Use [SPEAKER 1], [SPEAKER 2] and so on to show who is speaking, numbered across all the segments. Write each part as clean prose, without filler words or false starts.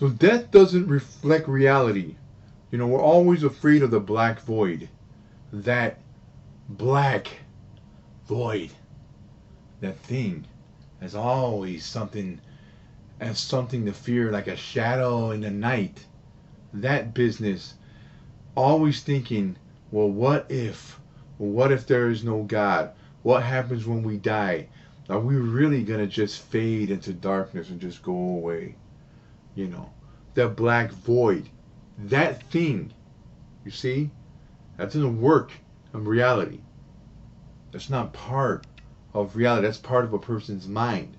[SPEAKER 1] So death doesn't reflect reality. You know, we're always afraid of the black void. That black void. That thing. As always something as something to fear, like a shadow in the night. That business. Always thinking, well, what if? Well, what if there is no God? What happens when we die? Are we really going to just fade into darkness and just go away? You know, that black void. That thing, you see, that doesn't work in reality. That's not part of reality. That's part of a person's mind.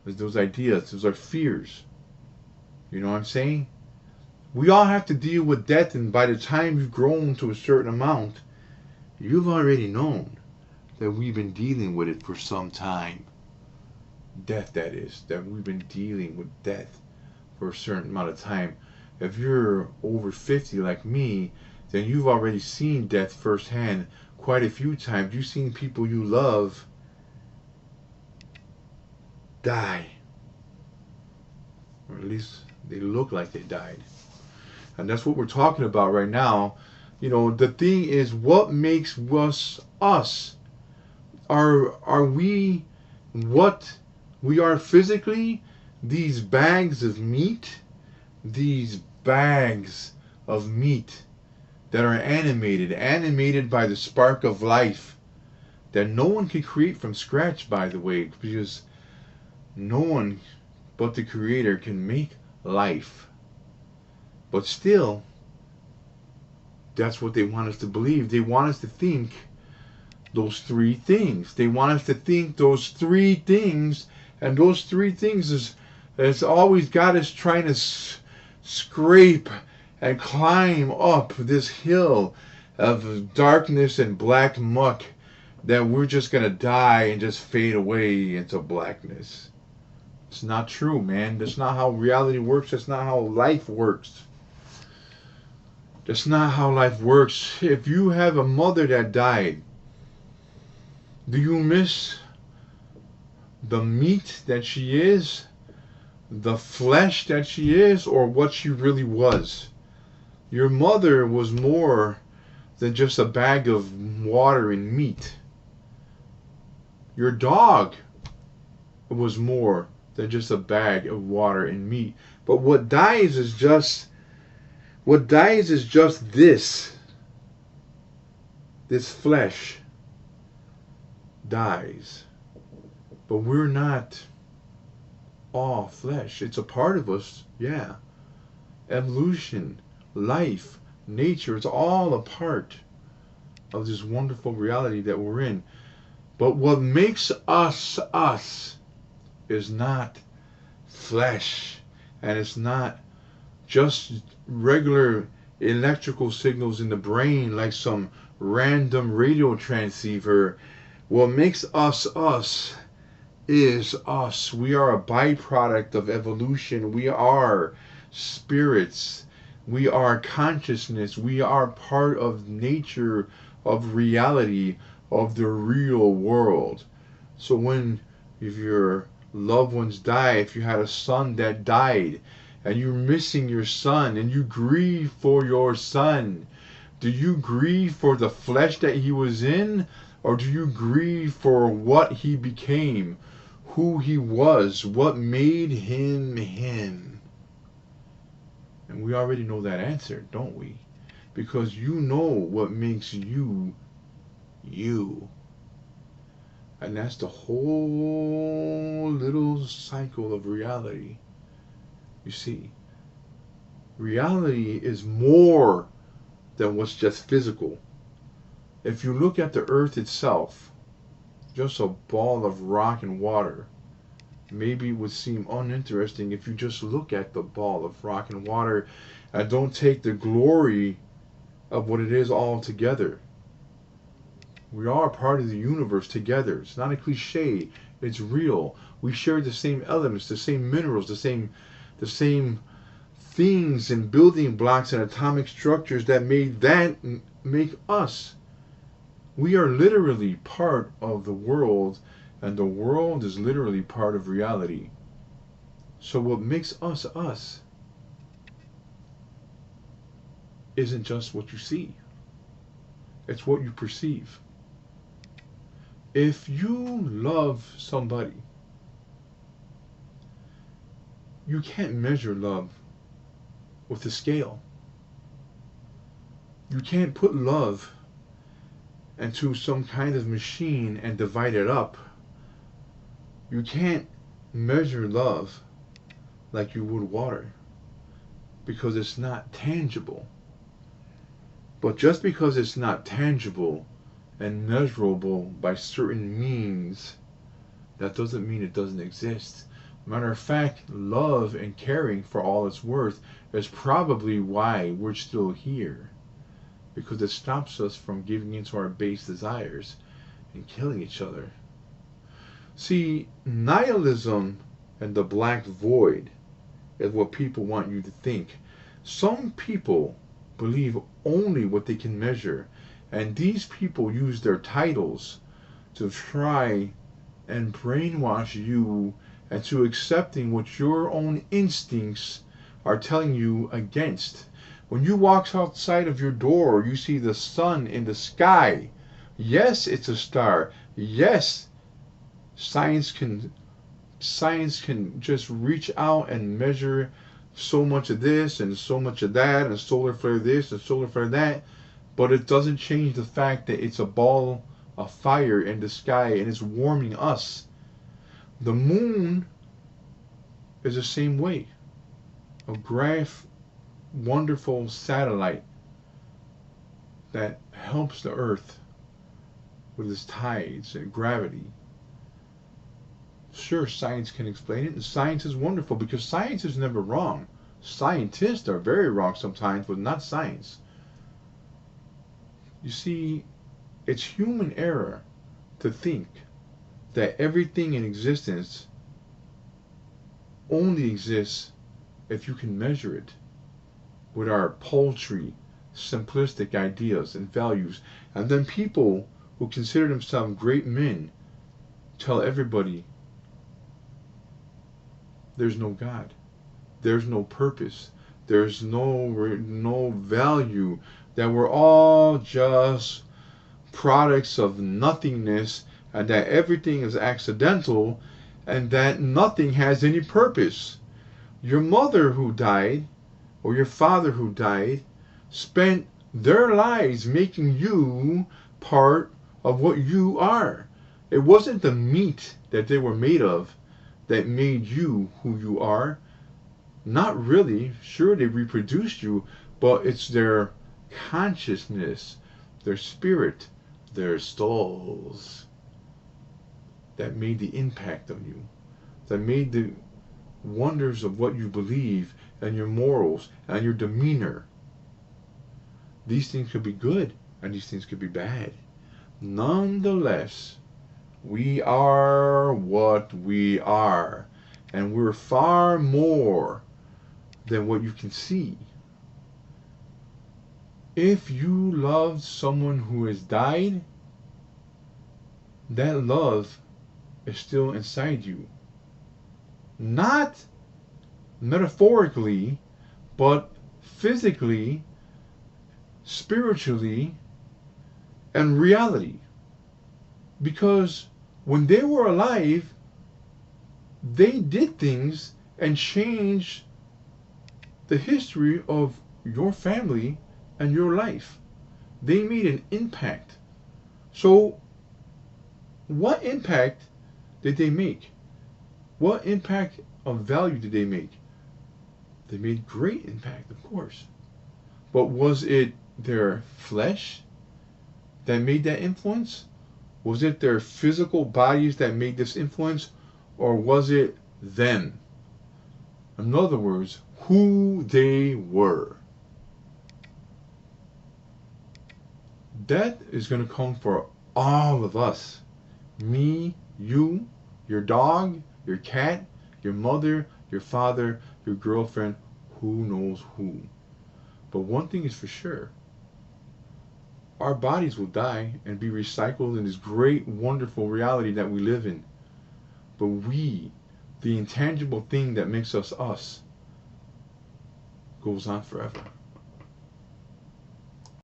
[SPEAKER 1] There's those ideas, those are fears. You know what I'm saying? We all have to deal with death, and by the time you've grown to a certain amount, you've already known that we've been dealing with it for some time. Death, that is, that we've been dealing with death for a certain amount of time. If you're over 50 like me, then you've already seen death firsthand quite a few times. You've seen people you love die. Or at least they look like they died. And that's what we're talking about right now. You know, the thing is, what makes us us? Are we what we are physically? These bags of meat? These bags of meat that are animated by the spark of life that no one can create from scratch, by the way, because no one but the Creator can make life. But still, that's what they want us to believe. They want us to think those three things. They want us to think those three things, and those three things is always got us trying to scrape and climb up this hill of darkness and black muck that we're just going to die and just fade away into blackness. It's not true, man. That's not how reality works. That's not how life works. That's not how life works. If you have a mother that died, do you miss the meat that she is, the flesh that she is, or what she really was? Your mother was more than just a bag of water and meat. Your dog was more than just a bag of water and meat. But what dies is just this. This flesh dies. But we're not all flesh. It's a part of us, yeah. Evolution, life, nature, it's all a part of this wonderful reality that we're in. But what makes us us is not flesh, and it's not just regular electrical signals in the brain like some random radio transceiver. What makes us us is us. We are a byproduct of evolution. We are spirits. We are consciousness. We are part of nature, of reality, of the real world. So if your loved ones die, if you had a son that died, and you're missing your son, and you grieve for your son, do you grieve for the flesh that he was in, or do you grieve for what he became, who he was, what made him him? And we already know that answer, don't we? Because you know what makes you you. And that's the whole little cycle of reality. You see, reality is more than what's just physical. If you look at the earth itself, just a ball of rock and water, maybe it would seem uninteresting if you just look at the ball of rock and water and don't take the glory of what it is all together. We are part of the universe together. It's not a cliche. It's real. We share the same elements, the same minerals, the same things and building blocks and atomic structures that make us. We are literally part of the world, and the world is literally part of reality. So what makes us us isn't just what you see, it's what you perceive. If you love somebody, you can't measure love with a scale. You can't put love into some kind of machine and divide it up. You can't measure love like you would water because it's not tangible. But just because it's not tangible and measurable by certain means, that doesn't mean it doesn't exist. Matter of fact, love and caring, for all it's worth, is probably why we're still here. Because it stops us from giving into our base desires and killing each other. See, nihilism and the black void is what people want you to think. Some people believe only what they can measure, and these people use their titles to try and brainwash you into accepting what your own instincts are telling you against. When you walk outside of your door, you see the sun in the sky. Yes, it's a star. Yes, science can just reach out and measure so much of this and so much of that and solar flare this and solar flare that, but it doesn't change the fact that it's a ball of fire in the sky and it's warming us. The moon is the same way. A wonderful satellite that helps the earth with its tides and gravity. Sure, science can explain it, and science is wonderful because science is never wrong. Scientists are very wrong sometimes, but not science. You see, it's human error to think that everything in existence only exists if you can measure it with our paltry, simplistic ideas and values. And then people who consider themselves great men tell everybody there's no God, there's no purpose, there's no value, that we're all just products of nothingness, and that everything is accidental, and that nothing has any purpose. Your mother who died, or your father who died, spent their lives making you part of what you are. It wasn't the meat that they were made of that made you who you are. Not really. Sure, they reproduced you, but it's their consciousness, their spirit, their souls that made the impact on you, that made the wonders of what you believe and your morals and your demeanor. These things could be good and these things could be bad. Nonetheless, we are what we are, and we're far more than what you can see. If you loved someone who has died, that love is still inside you. Not metaphorically, but physically, spiritually, and reality. Because when they were alive, they did things and changed the history of your family and your life. They made an impact. So, what impact did they make? What impact of value did they make? They made great impact, of course. But was it their flesh that made that influence? Was it their physical bodies that made this influence? Or was it them? In other words, who they were. Death is going to come for all of us. Me, you, your dog, your cat, your mother, your father, your girlfriend, who knows who. But one thing is for sure. Our bodies will die and be recycled in this great, wonderful reality that we live in. But we, the intangible thing that makes us us, goes on forever.